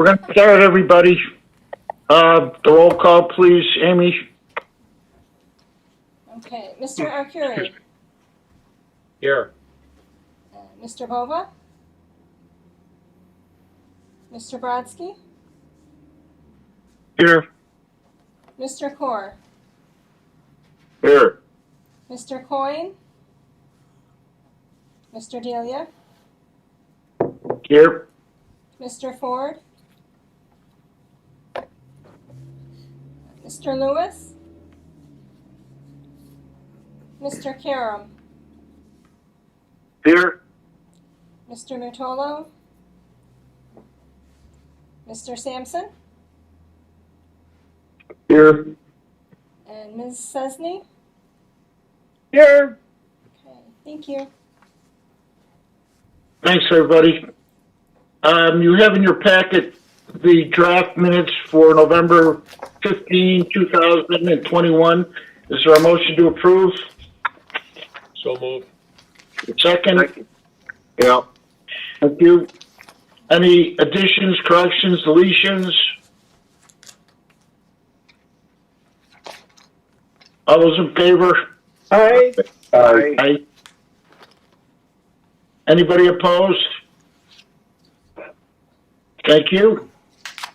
We're going to start, everybody. The roll call, please, Amy. Okay, Mr. Arcuri, Here. Mr. Bova, Mr. Brodsky, Here. Mr. Core, Here. Mr. Coyne, Mr. Delia, Here. Mr. Ford, Mr. Lewis, Mr. Karam, Here. Mr. Mutolo, Mr. Sampson, Here. and Ms. Cesny. Here. Okay, thank you. Thanks, everybody. You have in your packet the draft minutes for November 15, 2021. Is there a motion to approve? So move. Second? Yeah. Thank you. Any additions, corrections, deletions? All those in favor? Aye. Aye. Aye. Anybody opposed? Thank you.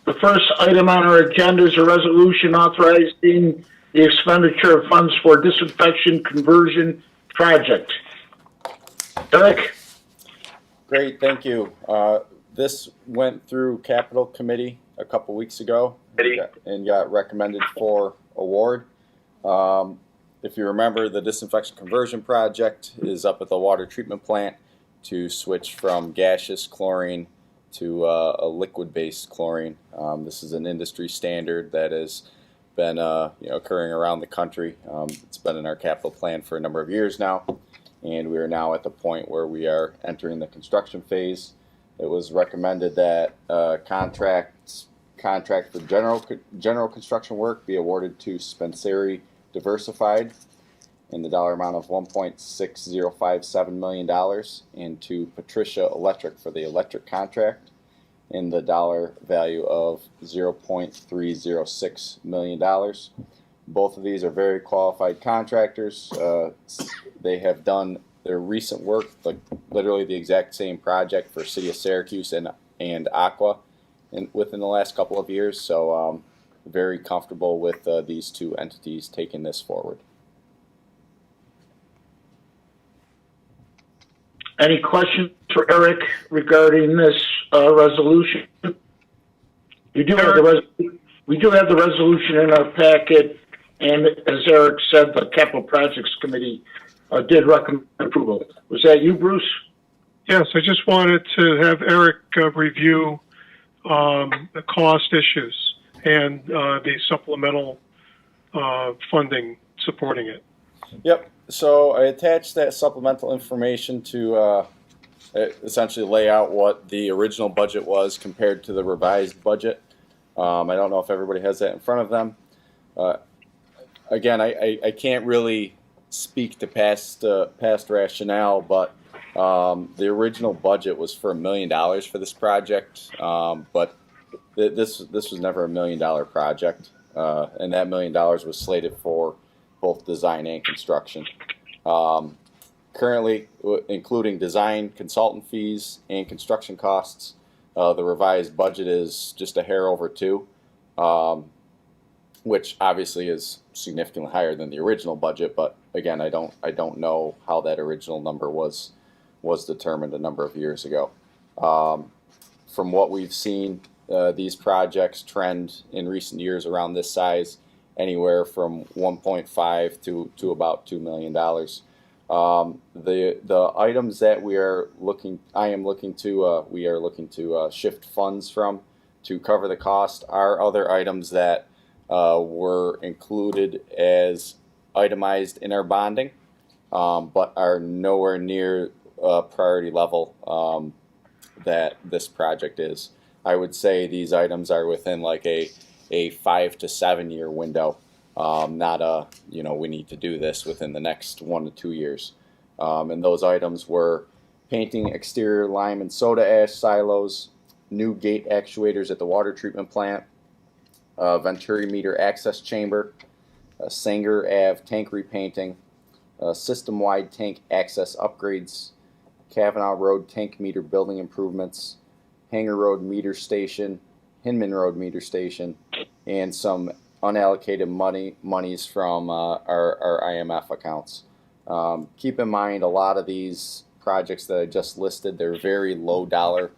The first item on our agenda is a resolution authorizing the expenditure of funds for disinfection conversion project. Eric? Great, thank you. This went through Capital Committee a couple weeks ago and got recommended for award. If you remember, the disinfection conversion project is up at the water treatment plant to switch from gaseous chlorine to a liquid-based chlorine. This is an industry standard that has been occurring around the country. It's been in our capital plan for a number of years now, and we are now at the point where we are entering the construction phase. It was recommended that contract for general construction work be awarded to Spenceri Diversified in the dollar amount of $1.6057 million, and to Patricia Electric for the electric contract in the dollar value of $0.306 million. Both of these are very qualified contractors. They have done their recent work, like literally the exact same project for City of Syracuse and Aqua within the last couple of years. So very comfortable with these two entities taking this forward. Any questions for Eric regarding this resolution? We do have the resolution in our packet, and as Eric said, the Capital Projects Committee did recommend approval. Was that you, Bruce? Yes, I just wanted to have Eric review the cost issues and the supplemental funding supporting it. Yep. So I attached that supplemental information to essentially lay out what the original budget was compared to the revised budget. I don't know if everybody has that in front of them. Again, I can't really speak to past rationale, but the original budget was for $1 million for this project, but this was never $1 million project, and that $1 million was slated for both design and construction. Currently, including design, consultant fees, and construction costs, the revised budget is just a hair over $2 million, which obviously is significantly higher than the original budget. But again, I don't know how that original number was determined a number of years ago. From what we've seen, these projects trend in recent years around this size, anywhere from 1.5 to about $2 million. The items that we are looking to shift funds from to cover the cost are other items that were included as itemized in our bonding, but are nowhere near priority level that this project is. I would say these items are within like a 5 to 7 year window, not we need to do this within the next 1 to 2 years. And those items were painting exterior lime and soda ash silos, new gate actuators at the water treatment plant, Venturi meter access chamber, Sanger Ave tank repainting, system-wide tank access upgrades, Kavanaugh Road tank meter building improvements, Hanger Road meter station, Hinman Road meter station, and some unallocated monies from our IMF accounts. Keep in mind, a lot of these projects that I just listed, they're very low dollar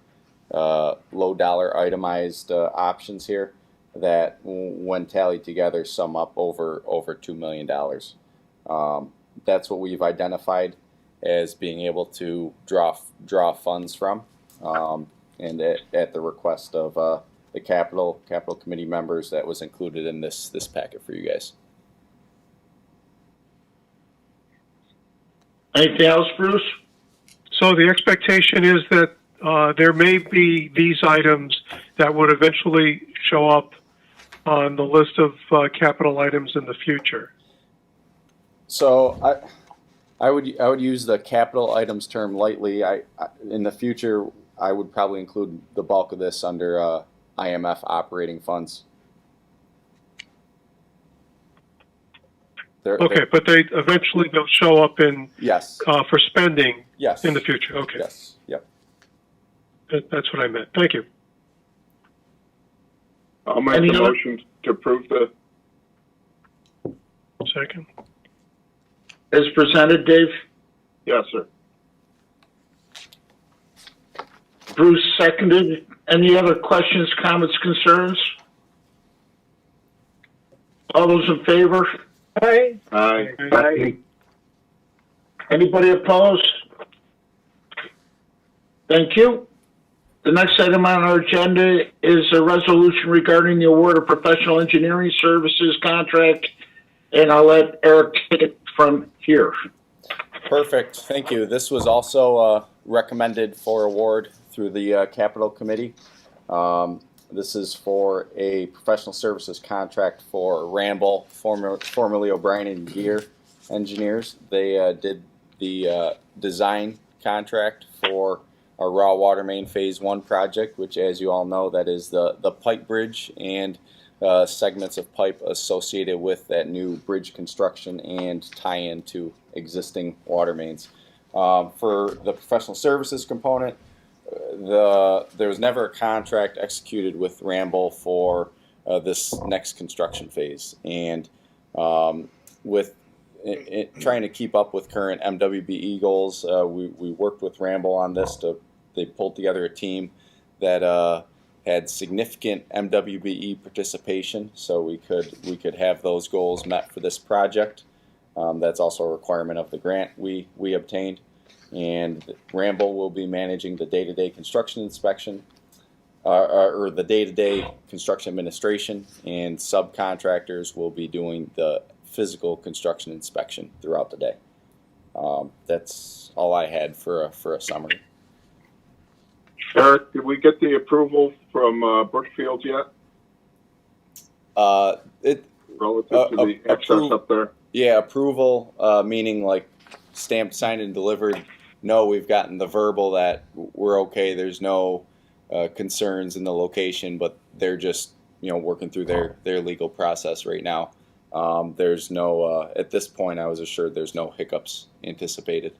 itemized options here that, when tallied together, sum up over $2 million. That's what we've identified as being able to draw funds from, and at the request of the capital committee members, that was included in this packet for you guys. Anything else, Bruce? So the expectation is that there may be these items that would eventually show up on the list of capital items in the future. So I would use the capital items term lightly. In the future, I would probably include the bulk of this under IMF operating funds. Okay, but they eventually they'll show up in Yes. for spending Yes. in the future. Okay, Yes. Yep. That's what I meant. Thank you. I'll make Any the other- motion to approve the, Second. As presented, Dave? yes, sir. Bruce seconded. Any other questions, comments, concerns? All those in favor? Aye. Aye. Anybody opposed? Thank you. The next item on our agenda is a resolution regarding the award of professional engineering services contract, and I'll let Eric take it from here. Perfect. Thank you. This was also recommended for award through the Capital Committee. This is for a professional services contract for Ramble, formerly O'Brien and Gear Engineers. They did the design contract for our raw water main phase 1 project, which, as you all know, that is the pipe bridge and segments of pipe associated with that new bridge construction and tie-in to existing water mains. For the professional services component, there was never a contract executed with Ramble for this next construction phase, and with trying to keep up with current MWBE goals, we worked with Ramble on this. They pulled together a team that had significant MWBE participation, so we could have those goals met for this project. That's also a requirement of the grant we obtained. And Ramble will be managing the day-to-day construction inspection, or the day-to-day construction administration, and subcontractors will be doing the physical construction inspection throughout the day. That's all I had for a summary. Eric, did we get the approval from Brookfield yet relative to the excess up there? Yeah, approval, meaning like stamped, signed, and delivered. No, we've gotten the verbal that we're okay. There's no concerns in the location, but they're just working through their legal process right now. There's no at this point, I was assured there's no hiccups anticipated.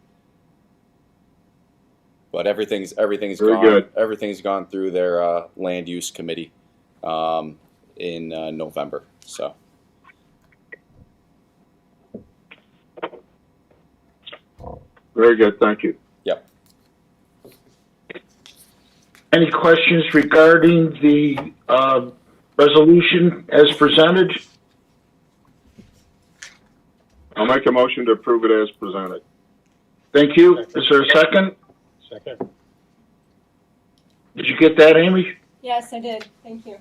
But everything's Very gone. good. Everything's gone through their land use committee in November. So. Very good, thank you. Yep. Any questions regarding the resolution as presented? I'll make a motion to approve it as presented. Thank you. Is there a second? Second. Did you get that, Amy? Yes, I did. Thank you.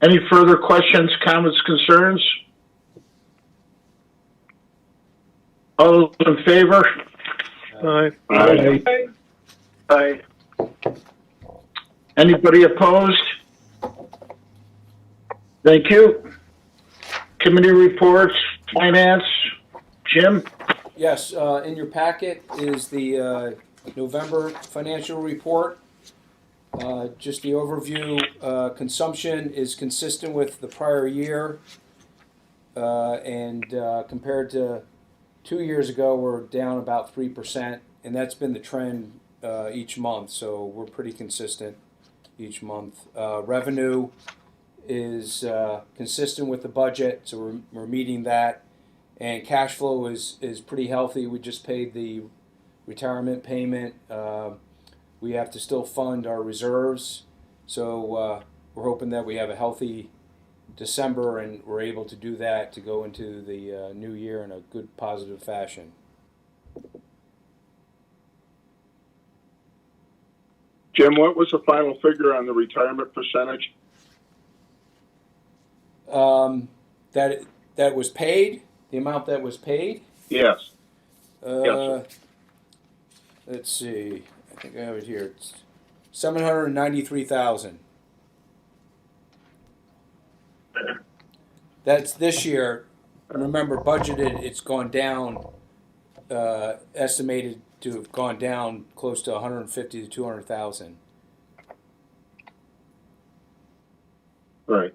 Any further questions, comments, concerns? All those in favor? Aye. Aye. Aye. Anybody opposed? Thank you. Committee reports, finance, Jim? Yes, in your packet is the November financial report Just the overview, consumption is consistent with the prior year. And compared to 2 years ago, we're down about 3%. And that's been the trend each month. So we're pretty consistent each month. Revenue is consistent with the budget. So we're meeting that. And cash flow is pretty healthy. We just paid the retirement payment. We have to still fund our reserves. So we're hoping that we have a healthy December and we're able to do that to go into the new year in a good, positive fashion. Jim, what was the final figure on the retirement percentage? That was paid, the amount that was paid. Yes. Yes, sir. Let's see. I think I have it here. It's $793,000. That's this year. Remember, budgeted. It's gone down. Estimated to have gone down close to 150 to 200,000. Right.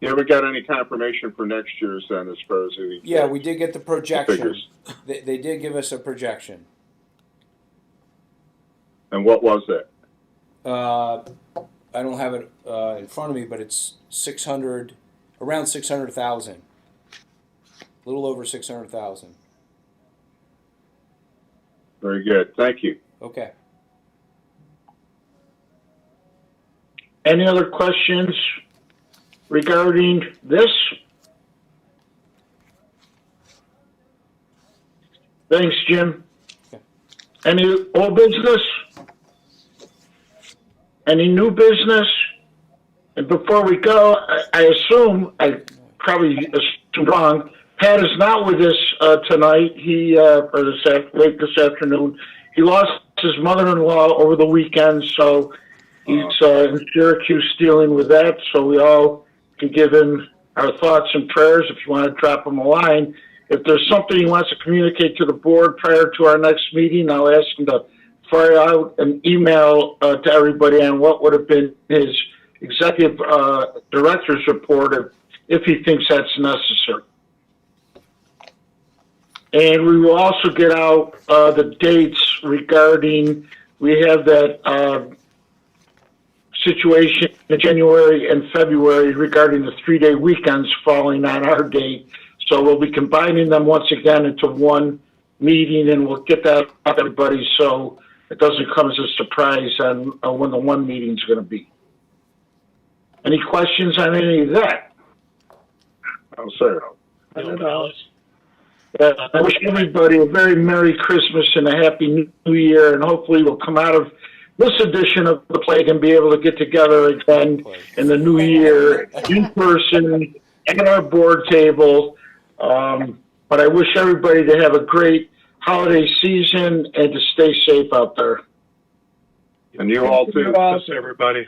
You ever got any confirmation for next year's then, as far as the Yeah, we did get the projection. figures? They did give us a projection. And what was that? I don't have it in front of me, but it's 600, around 600,000. A little over 600,000. Very good. Thank you. Okay. Any other questions regarding this? Thanks, Jim. Okay. Any old business? Any new business? And before we go, I assume, I probably assumed wrong, Pat is not with us tonight. He, or late this afternoon. He lost his mother-in-law over the weekend, so he's in Syracuse dealing with that. So we all can give him our thoughts and prayers if you want to drop him a line. If there's something he wants to communicate to the board prior to our next meeting, I'll ask him to fire out an email to everybody on what would have been his executive director's report if he thinks that's necessary. And we will also get out the dates regarding, we have that situation in January and February regarding the 3-day weekends falling on our date. So we'll be combining them once again into one meeting, and we'll get that out to everybody so it doesn't come as a surprise on when the one meeting is going to be. Any questions on any of that? Oh, sir. I wish everybody a very Merry Christmas and a Happy New Year, and hopefully we'll come out of this edition of the plague and be able to get together again in the new year in person at our board table. But I wish everybody to have a great holiday season and to stay safe out there. And you all too. Thanks, everybody.